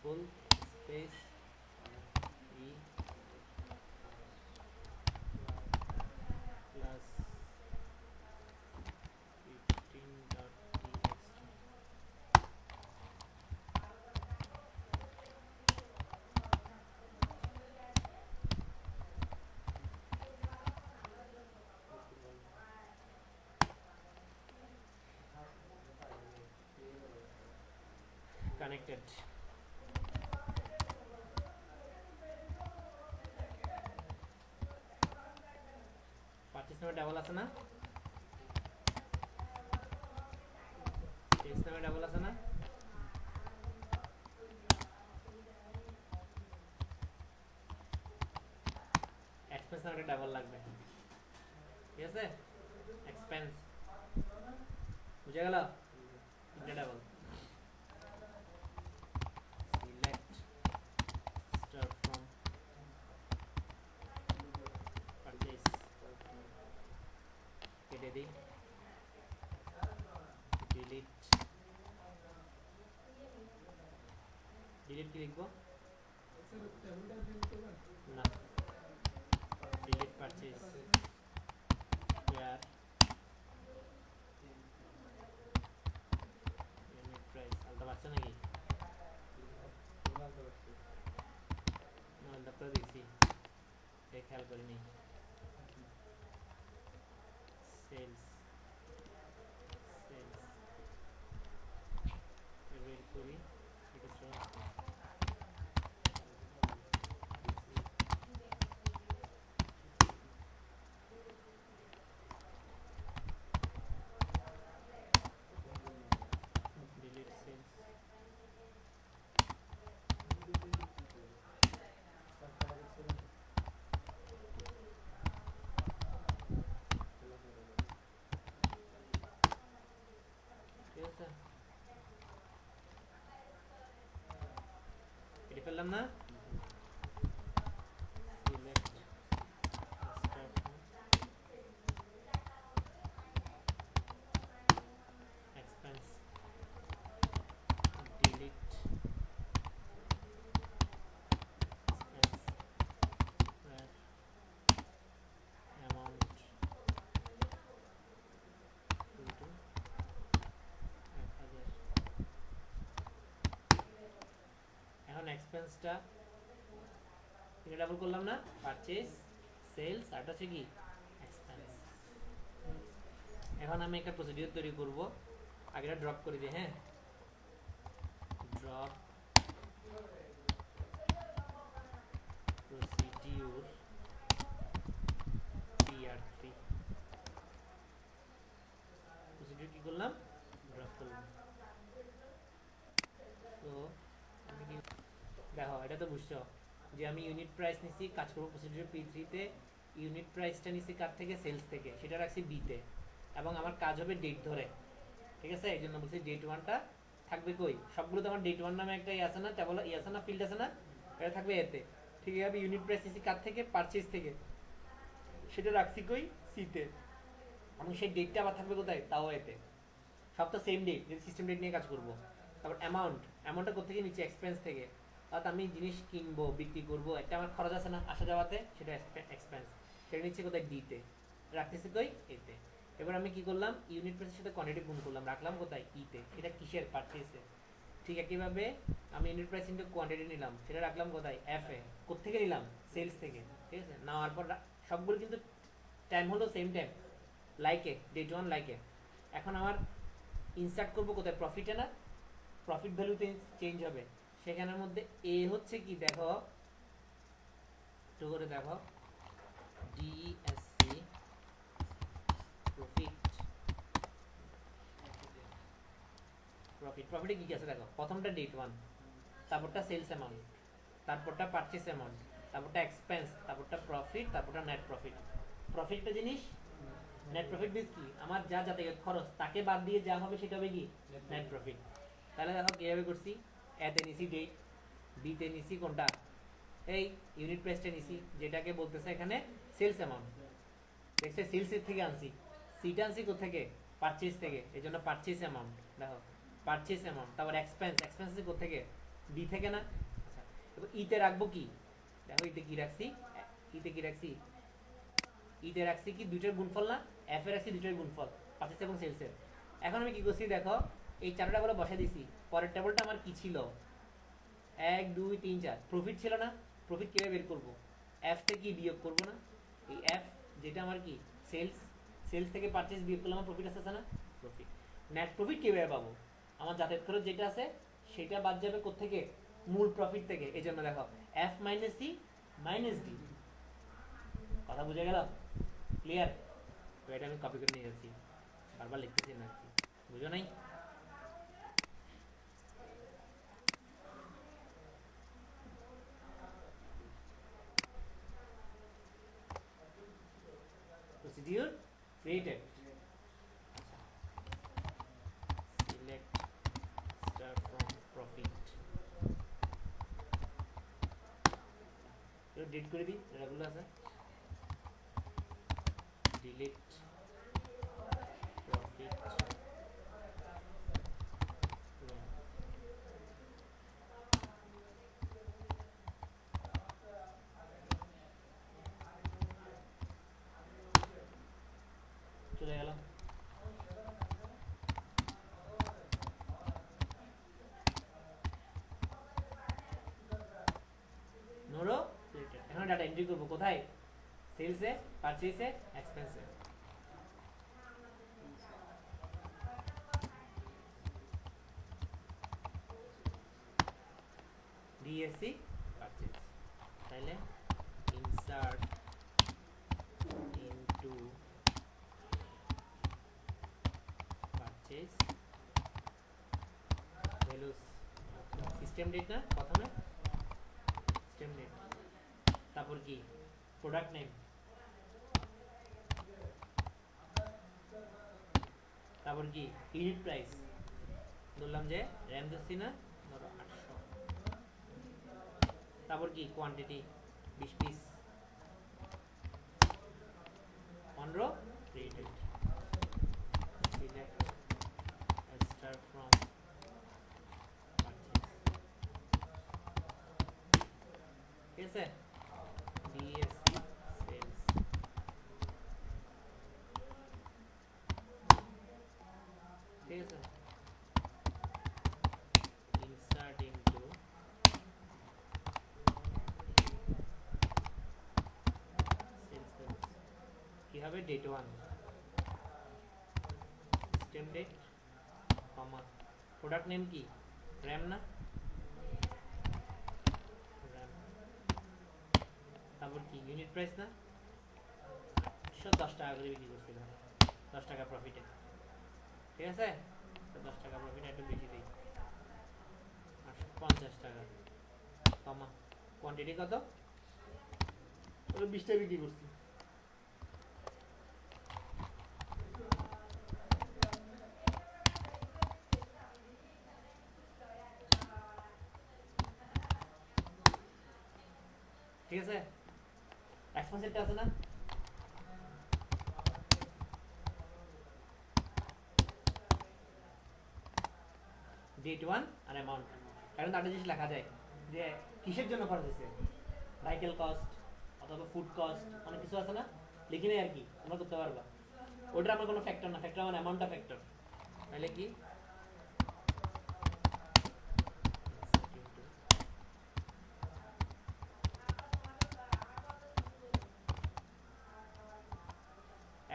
ফুল space ই plus 15.txt connected. Parties নামে double আছে না, টেক্সট নামে ডাবল আছে না, এক্সপেন্স নামে ডাবল লাগবে, ঠিক আছে? এক্সপেন্স বুঝে গেল, তিনটা double. Select star from purchase, কেটে দিই, ডিলিট, ডিলিট কি লিখবো না, delete purchase where unit price আলতা পাচ্ছে নাকি না, আলতা করে দিয়েছি, এই খেয়াল করিনি। সেলস সেলস বের করি, এটা সব ডিলিট সেলস, ঠিক আছে? কেটে ফেললাম না, select star from expense, delete expense where amount equal to 1000। এখন এক্সপেন্সটা এটা ডাবল করলাম না, পারচেজ সেলস আর হচ্ছে কি এক্সপেন্স। এখন আমি একটা প্রসিডিউর তৈরি করব, আগেটা ড্রপ করে দিই, হ্যাঁ, ড্রপ প্রসিডিউর pr3, প্রসিডিউর কি করলাম, ড্রপ করলাম। তো আমি কি দেখো, এটা তো বুঝছো যে আমি ইউনিট প্রাইস নিছি, কাজ করবো প্রসিডিউর p3 তে, ইউনিট প্রাইসটা নিছি কার থেকে, সেলস থেকে, সেটা রাখছি b তে, এবং আমার কাজ হবে ডেট ধরে, ঠিক আছে? এই জন্য বলছি ডেট ওয়ানটা থাকবে কই, সবগুলো তো আমার ডেট ওয়ান নামে একটা আছে না, টেবল আছে না, ফিল্ড আছে না, এটা থাকবে এতে, ঠিক আছে? ইউনিট প্রাইস নিছি কার থেকে, পারচেজ থেকে, সেটা রাখছি কই, সি তে, এবং সেই ডেটটা আবার থাকবে কোথায়, তাও এতে। সব তো সেম ডেট, যদি সিস্টেম ডেট নিয়ে কাজ করবো। তারপর অ্যামাউন্টটা কোথেকে নিচ্ছি, এক্সপেন্স থেকে, অর্থাৎ আমি জিনিস কিনবো বিক্রি করবো, একটা আমার খরচ আছে না আসা যাওয়াতে, সেটা এক্সপেন্স, সেটা নিচ্ছে কোথায়, ডিতে, রাখতেছি কই, এতে। এবার আমি কি করলাম, ইউনিট প্রাইসের সাথে কোয়ান্টিটি গুণ করলাম, রাখলাম কোথায়, ইতে, সেটা কিসের, পারচেজে। ঠিক একইভাবে আমি ইউনিট প্রাইস ইনটু কোয়ান্টিটি নিলাম, সেটা রাখলাম কোথায়, এফ এ, কোথেকে নিলাম, সেলস থেকে, ঠিক আছে? নেওয়ার পর সবগুলো কিন্তু টাইম হলো সেম টাইম, লাইকে ডেট ওয়ান লাইকে। এখন আমার ইনসার্ট করবো কোথায়, প্রফিটে না, প্রফিট ভ্যালুতে চেঞ্জ হবে, সেখানের মধ্যে এ হচ্ছে কি, দেখো একটু করে দেখো, ডিএসসি প্রফিট, প্রফিটে কি কি আছে দেখো, প্রথমটা ডেট ওয়ান, তারপরটা সেলস অ্যামাউন্ট, তারপরটা পারচেস অ্যামাউন্ট, তারপরটা এক্সপেন্স, তারপরটা প্রফিট, তারপরটা নেট প্রফিট। প্রফিটটা জিনিস, নেট প্রফিট মিন্স কি, আমার যা যাতায়াত খরচ তাকে বাদ দিয়ে যা হবে সেটা হবে কি, নেট প্রফিট। তাহলে দেখো কিভাবে করছি, এতে নিছি ডেট, বিতে নিছি কোনটা, এই ইউনিট প্রাইসটা নিছি, যেটাকে বলতেছে এখানে সেলস অ্যামাউন্ট, দেখছে সেলসের থেকে আনছি, সিটা আনছি কোথেকে, পারচেজ থেকে, এই জন্য পারচেজ অ্যামাউন্ট, দেখো পারচেজ অ্যামাউন্ট। তারপর এক্সপেন্স, এক্সপেন্স কোথেকে, ডি থেকে না। আচ্ছা, এবার ইতে রাখবো কি, দেখো ইতে কি রাখছি, ইতে কি রাখছি, ইতে রাখছি কি দুইটার গুণফল না, এফ এ রাখছি দুইটার গুণফল, পার্চেস এবং সেলসের। এখন আমি কি করছি দেখো, এই চারটা করে বসাই দিছি। পরের টেবলটা আমার কি ছিল, 1 2 3 4 প্রফিট ছিল না। প্রফিট কিভাবে বের করব, এফ থেকে কি বিয়োগ করব না, এই এফ যেটা আমার কি সেলস, সেলস থেকে পারচেজ বিয়োগ করলে আমার প্রফিট আসছে না, প্রফিট। নেট প্রফিট কিভাবে পাবো, আমার যাতায়াত খরচ যেটা আছে সেটা বাদ যাবে কোত্থেকে, মূল প্রফিট থেকে। এই জন্য দেখো F minus C minus D, কথা বুঝে গেল, ক্লিয়ার। তো এটা আমি কপি করে নিয়ে যাচ্ছি, বারবার লিখতেছি না, বুঝো নাই। procedure created, select star from profit, এটা ডিলিট করে দিই, এগুলো আছে, ডিলিট প্রফিট, চলে গেলাম। নোরো এখন ডাটা এন্ট্রি করবো কোথায়, সেলসে, পারচেসে, এক্সপেন্সে। ডিএসসি পারচেস, তাইলে insert into purchase values, system date না প্রথমে, সিস্টেম ডেট, তারপর কি প্রোডাক্ট নেম, তারপর কি ইউনিট প্রাইস, ধরলাম যে র্যাম দিচ্ছি না, ধরো 800, তারপর কি quantity 20 piece, 15 created, select star from purchase, ঠিক আছে, ডিএসসি সেলস, ঠিক আছে, ইনসার্ট ইনটু সেলস ভ্যালুস, কি হবে ডেট 1, সিস্টেম ডেট, কমা প্রোডাক্ট নেম কি র্যাম না, র্যাম, তারপর কি ইউনিট প্রাইস না, 10 টাকা করে বিক্রি করছিলাম, 10 টাকা প্রফিটে, ঠিক আছে, 10 টাকা প্রফিট, একটু বেশি দিই, 50 টাকা, কমা কোয়ান্টিটি কত, 20 টাকা বিক্রি করছি, ঠিক আছে। এক্সপেন্সেরটা আছে না, ডেট 1 আর অ্যামাউন্ট। এখন একটা জিনিস লেখা যায় যে কিসের জন্য খরচ হয়েছে, ভাইকেল কস্ট অথবা ফুড কস্ট, অনেক কিছু আছে না, লিখে নেই আর কি, তোমরা করতে পারবা। ওটা আমার কোনো ফ্যাক্টর না, ফ্যাক্টর আমার অ্যামাউন্টটা ফ্যাক্টর, তাহলে কি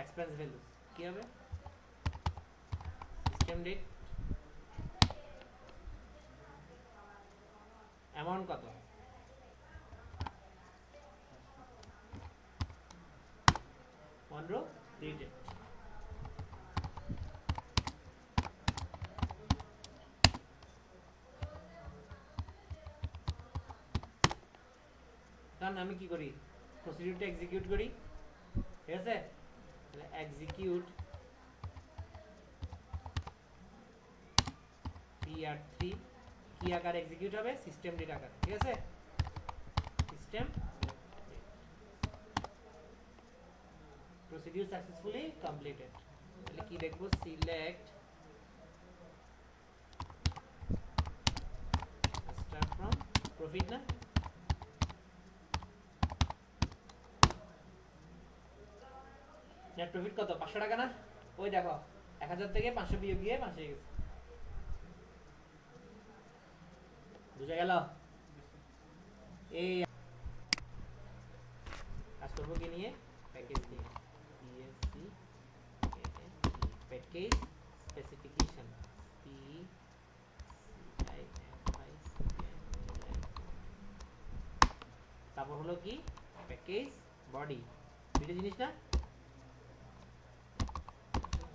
এক্সপেন্স ভ্যালুস, কি হবে সিস্টেম ডেট, অ্যামাউন্ট কত, 15 ক্রেডিট, কারণ আমি কি করি, প্রসিডিউরটা এক্সিকিউট করি, ঠিক আছে, তাহলে এক্সিকিউট PR3 কি আকার এক্সিকিউট হবে, সিস্টেম ডেট আকার, ঠিক আছে, সিস্টেম প্রসিডিউর সাকসেসফুলি কমপ্লিটেড, তাহলে কি দেখবো, সিলেক্ট start from profit না নেট প্রফিট কত 500 টাকা না ওই দেখো 1000 থেকে 500 বিয়োগ দিয়ে 500 হয়ে গেছে বুঝা গেল এই কাজ করব কি নিয়ে প্যাকেজ নিয়ে PSC প্যাকেজ স্পেসিফিকেশন তারপর হলো কি প্যাকেজ বডি দুটো জিনিস না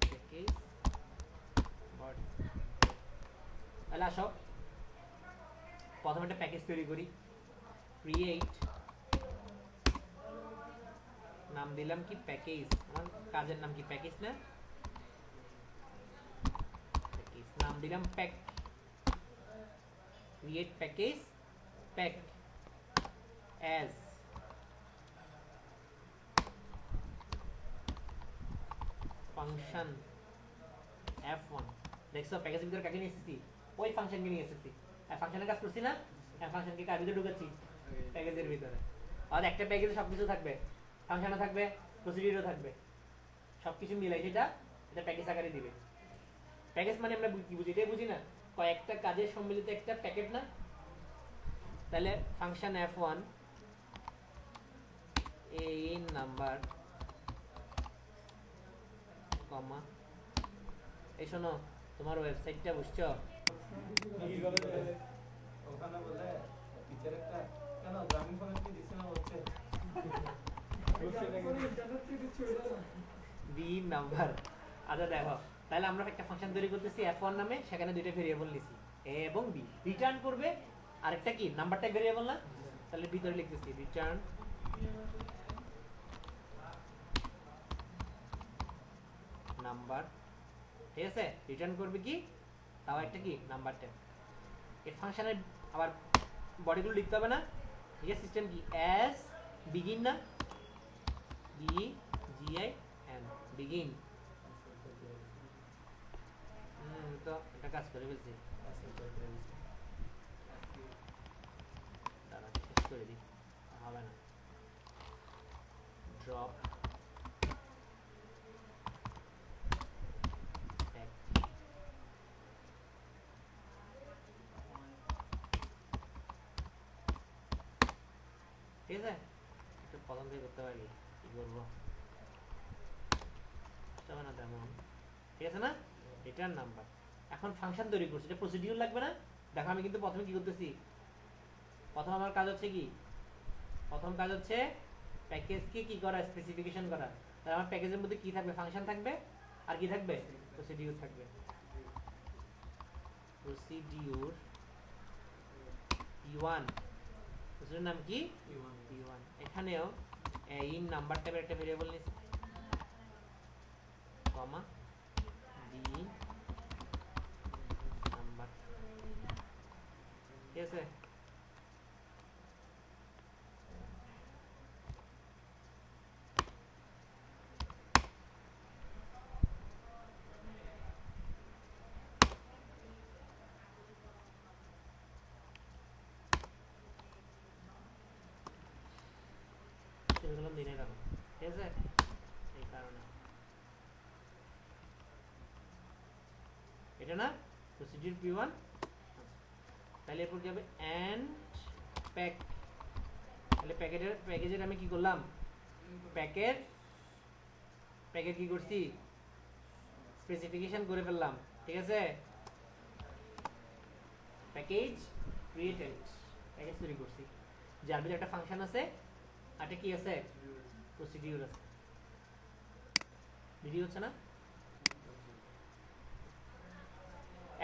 প্যাকেজ বডি তাহলে আসো প্রথমে একটা প্যাকেজ তৈরি করি ক্রিয়েট নাম দিলাম কি প্যাকেজ আমার কাজের নাম কি প্যাকেজ না প্যাকেজ নাম দিলাম pack create package pack as function f1 দেখছো প্যাকেজের ভিতরে কাকে নিয়ে এসেছি ওই ফাংশনকে নিয়ে এসেছি আর ফাংশনের কাজ করছি না আর ফাংশনকে কার ভিতরে ঢুকাচ্ছি প্যাকেজের ভিতরে আর একটা প্যাকেজে সবকিছু থাকবে ফাংশনও থাকবে প্রসিডিউরও থাকবে সবকিছু মিলাই সেটা এটা প্যাকেজ আকারে দিবে প্যাকেজ মানে আমরা কি বুঝি এটাই বুঝি না কয়েকটা কাজের সম্মিলিত একটা প্যাকেট না তাহলে ফাংশন f1 এই নাম্বার কমা এই শোনো তোমার ওয়েবসাইটটা বুঝছো ওখানে বলে টিচার একটা কেন গ্রামীণ ফোনে কি দিছে না হচ্ছে বি নাম্বার আচ্ছা দেখো তাহলে আমরা একটা ফাংশন তৈরি করতেছি f1 নামে সেখানে দুইটা ভেরিয়েবল নিছি a এবং b রিটার্ন করবে আরেকটা কি নাম্বারটা ভেরিয়েবল না তাহলে ভিতরে লিখতেছি রিটার্ন নাম্বার ঠিক আছে রিটার্ন করবে কি তাও একটা কি নাম্বারটা এই ফাংশনের আবার বডিগুলো লিখতে হবে না ঠিক আছে সিস্টেম কি as begin না b g i n begin তো এটা কাজ করে ফেলছি দাঁড়া শেষ করে দিই হবে না ড্রপ ঠিক আছে একটু প্রথম থেকে করতে পারি কি করবো হবে না তেমন ঠিক আছে না রিটার্ন নাম্বার এখন ফাংশন তৈরি করছি এটা প্রসিডিউর লাগবে না দেখো আমি কিন্তু প্রথমে কি করতেছি প্রথম আমার কাজ হচ্ছে কি প্রথম কাজ হচ্ছে প্যাকেজকে কি করা স্পেসিফিকেশন করা তাহলে আমার প্যাকেজের মধ্যে কি থাকবে ফাংশন থাকবে আর কি থাকবে প্রসিডিউর থাকবে প্রসিডিউর p1 প্রসিডিউর নাম কি p1 এখানেও ইন নাম্বার টাইপের একটা ভেরিয়েবল নিছি কমা d নাম্বার ঠিক আছে দিনে রাখো ঠিক আছে এই কারণে এটা না প্রসিডিউর p1 তাহলে এরপর কি হবে এন্ড প্যাক তাহলে প্যাকেজের আমি কি করলাম প্যাকেজ কি করছি স্পেসিফিকেশন করে ফেললাম ঠিক আছে প্যাকেজ ক্রিয়েটেড প্যাকেজ তৈরি করছি যার ভিতরে একটা ফাংশন আছে আর কি আছে প্রসিডিউর আছে ভিডিও হচ্ছে না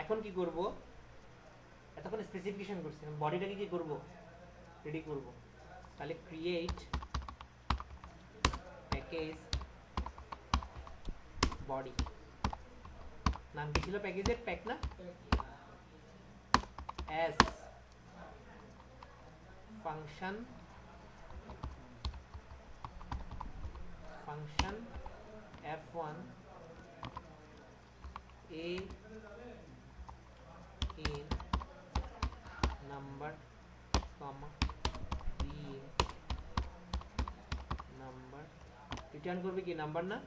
এখন কি করব এতক্ষণ স্পেসিফিকেশন করছি বডিটাকে কি করব রেডি করব তাহলে ক্রিয়েট প্যাকেজ বডি নাম কি ছিল প্যাকেজের প্যাক না as function f1 a in number comma b in number return করবে কি নাম্বার না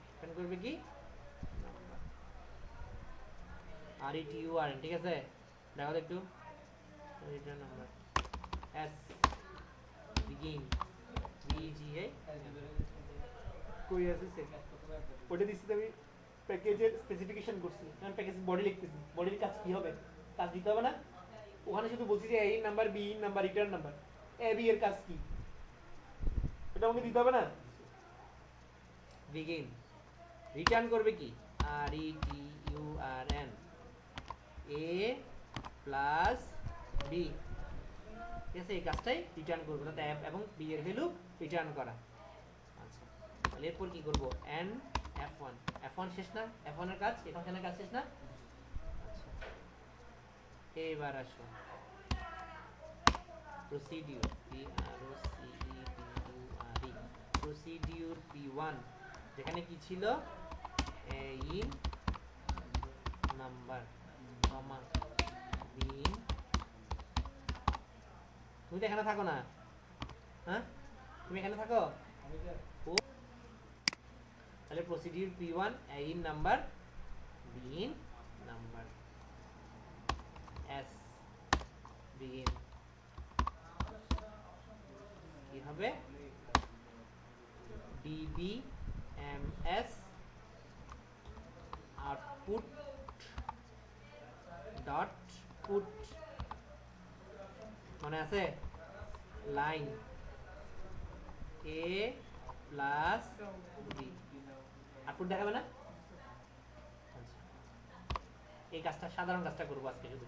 রিটার্ন করবে কি নাম্বার আর ইট ইউ আর ঠিক আছে দেখো তো একটু return number as begin VGA কই আছে সে ওটা দিছি আমি প্যাকেজের স্পেসিফিকেশন করছি আমি প্যাকেজ বডি লিখতেছি বডির কাজ কি হবে কাজ দিতে হবে না ওখানে শুধু বলছি যে এই number B number return number A B এর কাজ কি এটা আমাকে দিতে হবে না বিগিন রিটার্ন করবে কি R E T U R N A plus B ঠিক আছে এই কাজটাই রিটার্ন করবো তাতে অ্যাপ এবং বি এর ভ্যালু রিটার্ন করা আচ্ছা তাহলে এরপর কি করবো এন F1 শেষ না F1 এর কাজ এই ফাংশনের কাজ শেষ না আচ্ছা এবার আসো প্রসিডিউর প্রসিডিউর P1 যেখানে কি ছিল ইন নাম্বার কমা বিন তুমি তো এখানে থাকো না হ্যাঁ তুমি এখানে থাকো আমি যে তাহলে procedure P1 in number b in number as begin কি হবে dbms output dot put মনে আছে line a plus b output দেখাবে না আচ্ছা এই কাজটা সাধারণ কাজটা করবো আজকে শুধু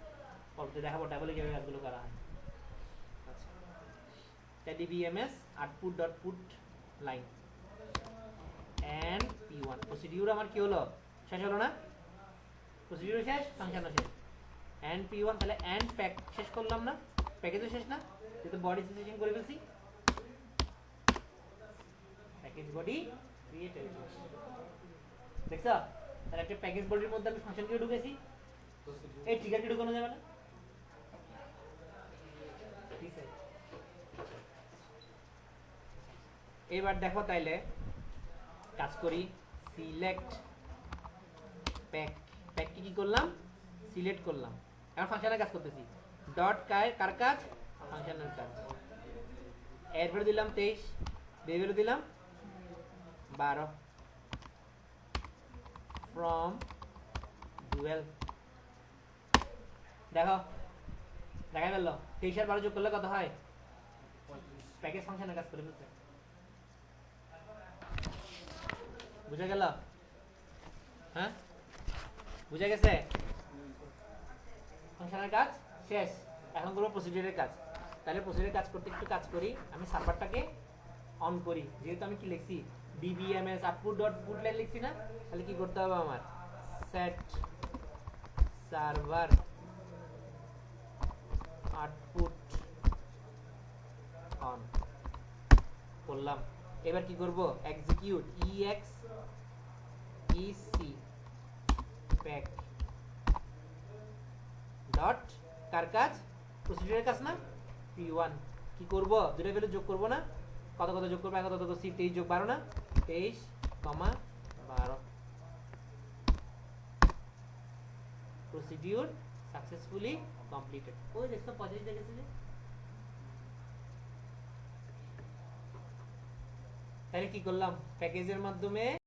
পরবর্তী দেখাবো টেবলে কিভাবে কাজগুলো করা হয় আচ্ছা dbms output dot put line and p1 procedure আমার কি হলো শেষ হলো না প্রসিডিউর শেষ ফাংশনও শেষ and p1 তাহলে and প্যাক শেষ করলাম না প্যাকেজও শেষ না যেহেতু বডি সিচুয়েশন করে ফেলছি প্যাকেজ বডি ক্রিয়েটেড দেখছো তাহলে একটা প্যাকেজ বডির মধ্যে আমি ফাংশন কিভাবে ঢুকেছি এই ট্রিগার কি ঢুকানো যাবে না ঠিক আছে এবার দেখো তাইলে কাজ করি সিলেক্ট প্যাক প্যাক কি করলাম সিলেক্ট করলাম এখন ফাংশনের কাজ করতেছি ডট কার কাজ ফাংশনের কাজ এর ভ্যালু দিলাম 23 বি ভ্যালু দিলাম 12 ফ্রম ডুয়েল দেখো দেখা গেল 23 আর 12 যোগ করলে কত হয় প্যাকেজ ফাংশনের কাজ করে ফেলছে বুঝা গেল হ্যাঁ বুঝা গেছে ফাংশনের কাজ শেষ এখন করবো প্রসিডিউরের কাজ তাহলে প্রসিডিউরের কাজ করতে একটু কাজ করি আমি সার্ভারটাকে অন করি যেহেতু আমি কি লিখছি dbms output dot put line লিখছি না তাহলে কি করতে হবে আমার set server output on করলাম এবার কি করব execute ex ec pack dot কার কাজ প্রসিডিউরের কাজ না p1 কি করব দুটো ভ্যালু যোগ করব না কত কত যোগ করব কত কত c 23 যোগ 12 না 23, 12 প্রসিডিউর সাকসেসফুলি কমপ্লিটেড ওই দেখছো 25 দেখেছি যে তাহলে কি করলাম প্যাকেজের মাধ্যমে